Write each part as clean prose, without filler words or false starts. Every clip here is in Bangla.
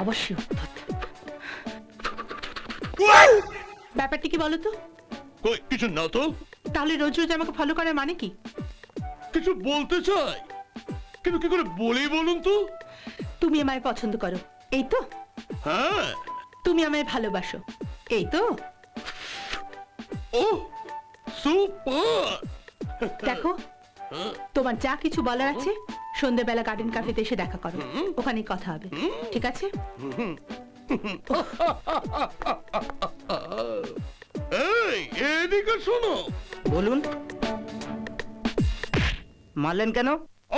অবশ্যই উদ্ভট। ব্যাপারটা কি বলো তো? কই কিছু না তো। তাহলে রোজ রোজ আমাকে ফলো করার মানে কি? কিছু বলতে চাই, কিন্তু কি করে বলি বলুন তো? তুমি আমায় পছন্দ করো, এই তো? হ্যাঁ। তুমি আমায় ভালোবাসো, এই তো? ও সুপার। দেখো, তোমার যা কিছু বলার আছে সন্ধ্যেবেলা গার্ডেন ক্যাফেতে এসে দেখা করো, ওখানেই কথা হবে, ঠিক আছে? এই এদিকে শোনো। বলুন, মারলেন কেন?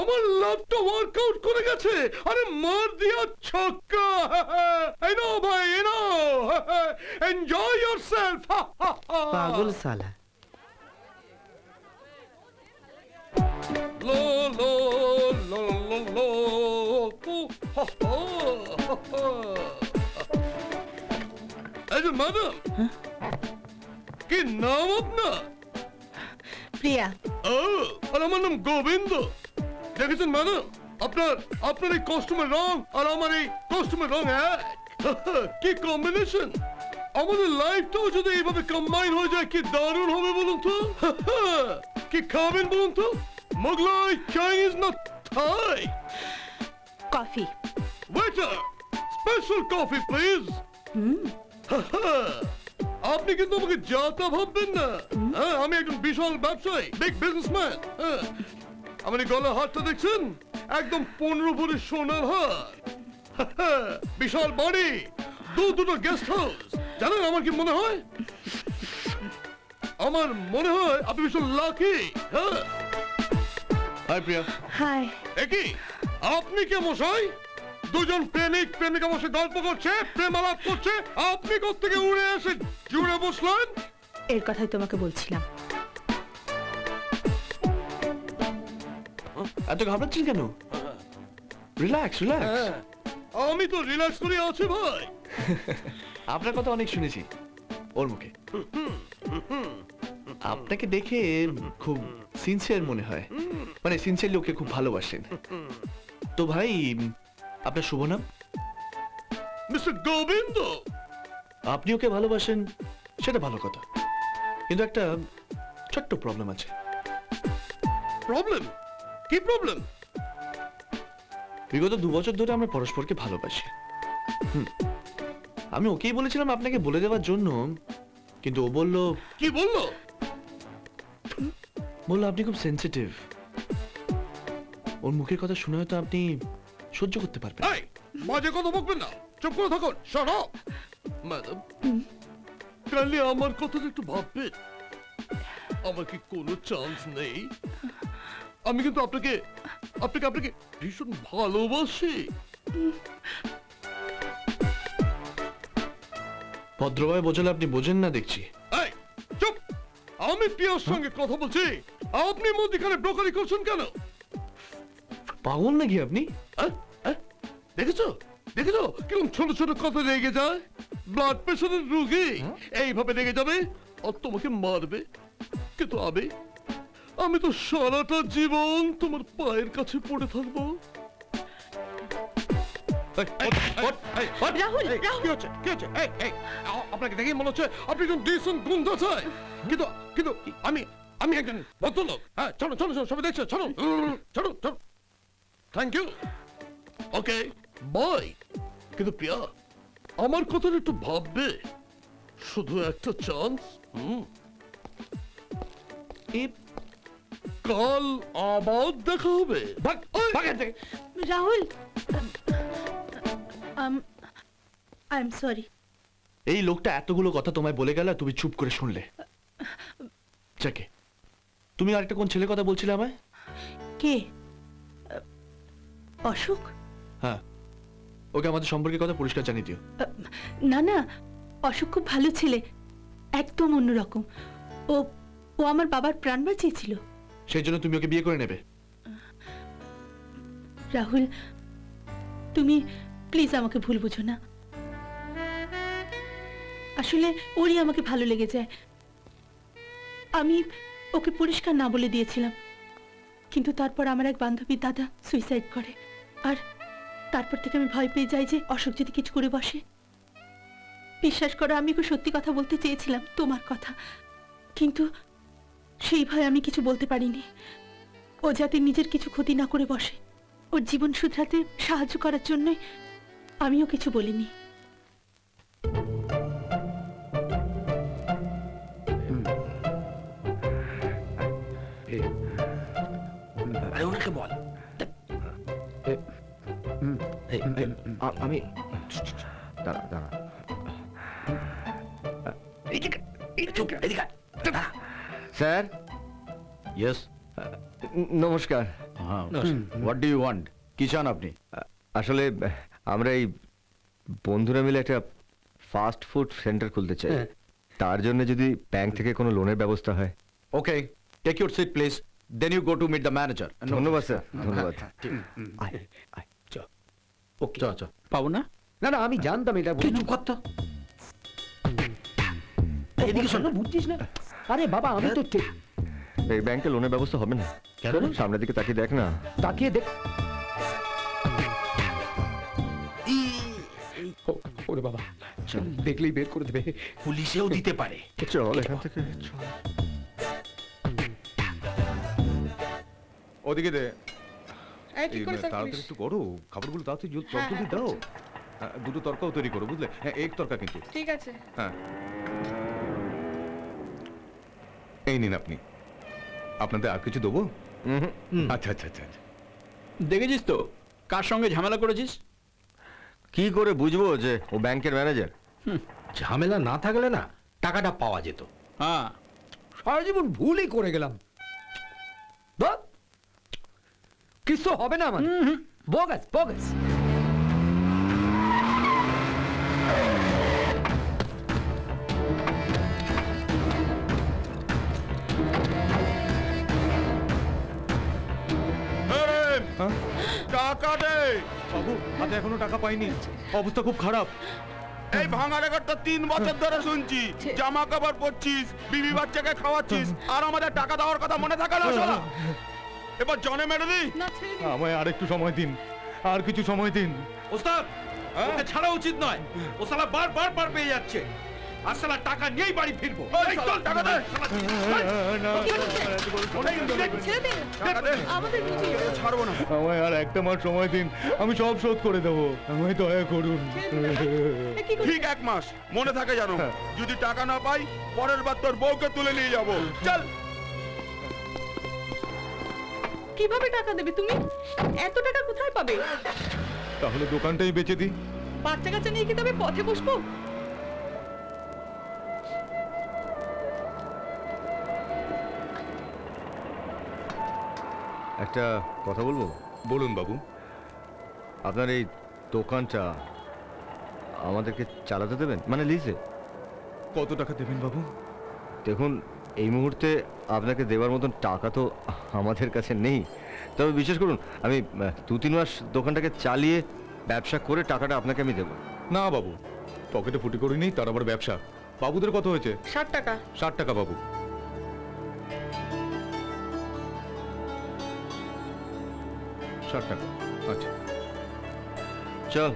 আমার ল্যাপটপ ওয়ার্কআউট করে গেছে। আরে মার দিয়া ছক্কা। এই নাও ভাই, এই নাও, এনজয় ইয়োরসেলফ। পাগল সালা। লো লো লো লো লো। এই যে ম্যাডাম, কি নাম আপনার? প্রিয়া। ও, আর আমার নাম গোবিন্দ। দেখেছেন ম্যাডাম, আপনার আপনার এই কস্টিউমের রং আর আমার এই কস্টিউমের রং এক। কি কম্বিনেশন! আমাদের লাইফটাও যদি এইভাবে কম্বাইন হয়ে যায় কি দারুণ হবে বলুন তো। কি খাবেন বলুন তো? মোগলাই, চাইনিজ না Thai? Coffee. Waiter, special coffee please. আপনি কিন্তু আমাকে যা তা ভাববেন না। হ্যাঁ, আমি একজন বিশাল ব্যবসায়ী, বিগ বিজনেসম্যান। আমার এই গলার হারটা দেখছেন? একদম 15 ভরি সোনার হার। বিশাল বাড়ি, দুটো গেস্ট হাউস। জানেন আমার কি মনে হয়? আমার মনে হয় আপনি ভীষণ লাকি। হ্যাঁ। হাই প্রিয়া। হাই। একই, আপনি কে মশাই? দুজন প্রেমিক প্রেমিকা বসে গল্প করছে, প্রেম আলাপ করছে, আপনি কোত্থেকে উড়ে এসে জুড়ে বসলেন? এর কথাই তোমাকে বলছিলাম। এত ঘাবড়াচ্ছেন কেন? Relax relax. আমি তো রিল্যাক্স করে আছি ভাই। আপনার কথা অনেক শুনেছি ওর মুখে। আপনাকে দেখে খুব সিনসিয়ার মনে হয়, মানে সিনসিয়ার লোককে খুব ভালোবাসেন। তো ভাই, আপনার শুভ নাম? মিস্টার গোবিন্দ। আপনি ওকে ভালোবাসেন সেটা ভালো কথা, কিন্তু একটা ছোট্ট প্রবলেম আছে। প্রবলেম? কি প্রবলেম? বিগত 2 বছর ধরে আমরা পরস্পরকে ভালোবাসি। আমি ওকেই বলেছিলাম আপনাকে বলে দেওয়ার জন্য, কিন্তু ও বলল। কি বললো? বললো আপনি খুব সেনসিটিভ। ওর মুখের কথা শুনে হয়তো আপনি সহ্য করতে পারবেন। এই, বাজে কথা বকবেন না, চুপ করে থাকুন। Shut up. ম্যাডাম, কালকে আমার কথা একটু ভাববেন। আমার কি কোনো চান্স নেই? আমি কিন্তু আপনাকে আপনাকে আপনাকে ভীষণ ভালোবাসি। ভদ্রভাবে বোঝালে আপনি বোঝেন না দেখছি। এই চুপ! আমি প্রিয়ার সঙ্গে কথা বলছি, আপনি মধ্যখানে ব্রোকারি করছেন কেন? পাগল নাকি আপনি? দেখেছো দেখেছো কিরকম ছোট ছোট কথা রেগে যায়? ব্লাড প্রেশারের রোগী এইভাবে রেগে যাবে আর তোমাকে মারবে। কিন্তু আমি তো সারাটা জীবন তোমার পায়ের কাছে পড়ে থাকবো। রাহুল, কি হচ্ছে কি হচ্ছে? আপনাকে দেখেই মনে হচ্ছে আপনি একজন ডিসেন্ট গুন্ডা চাই, কিন্তু কিন্তু আমি একজন ভদ্রলোক। হ্যাঁ, চলো চলো চলো, সবাই দেখছো, চলো চলো চলো। Thank you. Okay bye. কিন্তু প্রিয়া, আমার কথাটা একটু ভাববে। শুধু একটা চান্স। কাল আবার দেখা হবে। Rahul, I am sorry. এই লোকটা এতগুলো কথা তোমায় বলে গেল আর তুমি চুপ করে শুনলে। যাকে তুমি আরেকটা কোন ছেলে কথা বলছিলে আমায়? কে? অশোক? হ্যাঁ, ওকে আমাদের সম্পর্কে কথা পরিষ্কার জানিয়ে দিও। না না, অশোক খুব ভালো ছেলে, একদম অন্যরকম। ও ও আমার বাবার প্রাণ বাঁচিয়েছিল। সেই জন্য তুমি ওকে বিয়ে করে নেবে? রাহুল, তুমি প্লিজ আমাকে ভুল বুঝো না। আসলে ওরই আমাকে ভালো লেগে যায়। আমি ওকে পরিষ্কার না বলে দিয়েছিলাম, কিন্তু তারপর আমার এক বান্ধবীর দাদা সুইসাইড করে, আর তারপর থেকে আমি ভয় পেয়ে যাই যে অশোক যদি কিছু করে বসে। বিশ্বাস করো, আমি ওকে সত্যি কথা বলতে চেয়েছিলাম, তোমার কথা, কিন্তু সেই ভয় আমি কিছু বলতে পারিনি। ও যাতে নিজের কিছু ক্ষতি না করে বসে, ওর জীবন শুধরাতে সাহায্য করার জন্যই আমিও কিছু বলিনি। আরে ওনাকে বল। আমি দাঁড়া দাঁড়া এদিকে, চুপ, এদিকে আয়। দাঁড়া। স্যার ইয়েস নমস্কার। What do you want? কি চান আপনি? আসলে আমরা এই বন্ধুরা মিলে একটা ফাস্ট ফুড সেন্টার খুলতে চাই। তার জন্য যদি ব্যাংক থেকে কোনো লোনের ব্যবস্থা হয়। Okay, take your seat please, then you go to meet the manager. ধন্যবাদ স্যার, ধন্যবাদ। আয়, আয়, চ। ওকে। চ চ। পাবো না? না না, আমি জানতাম এটা। তুই চুপ কর তো। এদিকে শোন, বুঝছিস না? আরে বাবা, আমি তো ঠিক এই ব্যাংকে লোনের ব্যবস্থা হবে না। কেন? সামনের দিকে তাকিয়ে দেখ না। তাকিয়ে দেখ। ওরে বাবা, দেখলেই বের করে দেবে। পুলিশেও দিতে পারে। চল এখান থেকে চল। ওদিকে দে। তাড়াতাড়ি একটু করো, খাবারগুলো তাড়াতাড়ি জলদি দাও। দুটো তরকাও তৈরি করো, বুঝলে? হ্যাঁ, এক তরকা কিন্তু। ঠিক আছে। হ্যাঁ, এই নিন আপনি। আপনাদের আর কিছু দেবো? আচ্ছা আচ্ছা আচ্ছা আচ্ছা। দেখেছিস তো কার সঙ্গে ঝামেলা করেছিস? কি করে বুঝবো যে ও ব্যাংকের ম্যানেজার? ঝামেলা না থাকলে না টাকাটা পাওয়া যেত। হ্যাঁ, সারা জীবন ভুলই করে গেলাম। কিছু হবে না আমার। Bogus bogus. টাকা দে। বাবু, হাতে এখনো টাকা পাইনি, অবস্থা খুব খারাপ। এই ভাঙা রেকর্ডটা 3 বছর ধরে শুনছি। জামা কাপড় পরছিস, বিবি বাচ্চাকে খাওয়াচ্ছিস, আর আমাদের টাকা দেওয়ার কথা মনে থাকে না শালা? এবার জনে মেরে দি। আমায় আর একটু সময় দিন, আর কিছু সময় দিন। ওস্তাদ, ওকে ছাড়া উচিত নয়। ও শালা বার পেয়ে যাচ্ছে। আর শালা টাকা নিয়েই বাড়ি ফিরবো। এই চল টাকা দে। টাকা দে। ছাড়বো না। আমায় আর একটা মাস সময় দিন, আমি সব শোধ করে দেবো। আমায় দয়া করুন। ঠিক 1 মাস, মনে থাকে জানো। যদি টাকা না পাই, পরের বার তোর বউকে তুলে নিয়ে যাবো। চল। কিভাবে টাকা দেবে তুমি? এত টাকা কোথায় পাবে? তাহলে দোকানটাই বেচে দিই। বাচ্চা কাচ্চা নিয়ে কি তবে পথে বসবো? একটা কথা বলবো? বলুন বাবু। আপনার এই দোকানটা আমাদেরকে চালাতে দেবেন, মানে লিজে? কত টাকা দেবেন বাবু? দেখুন, এই মুহূর্তে আপনাকে দেওয়ার মতন টাকা তো আমাদের কাছে নেই। তবে বিশ্বাস করুন, আমি 2-3 মাস দোকানটাকে চালিয়ে ব্যবসা করে টাকাটা আপনাকে আমি দেবো। না বাবু, পকেটে ফুটি করি নেই, তার আবার ব্যবসা। বাবুদের কত হয়েছে? 60 টাকা। 60 টাকা বাবু। 60 টাকা, আচ্ছা। চল।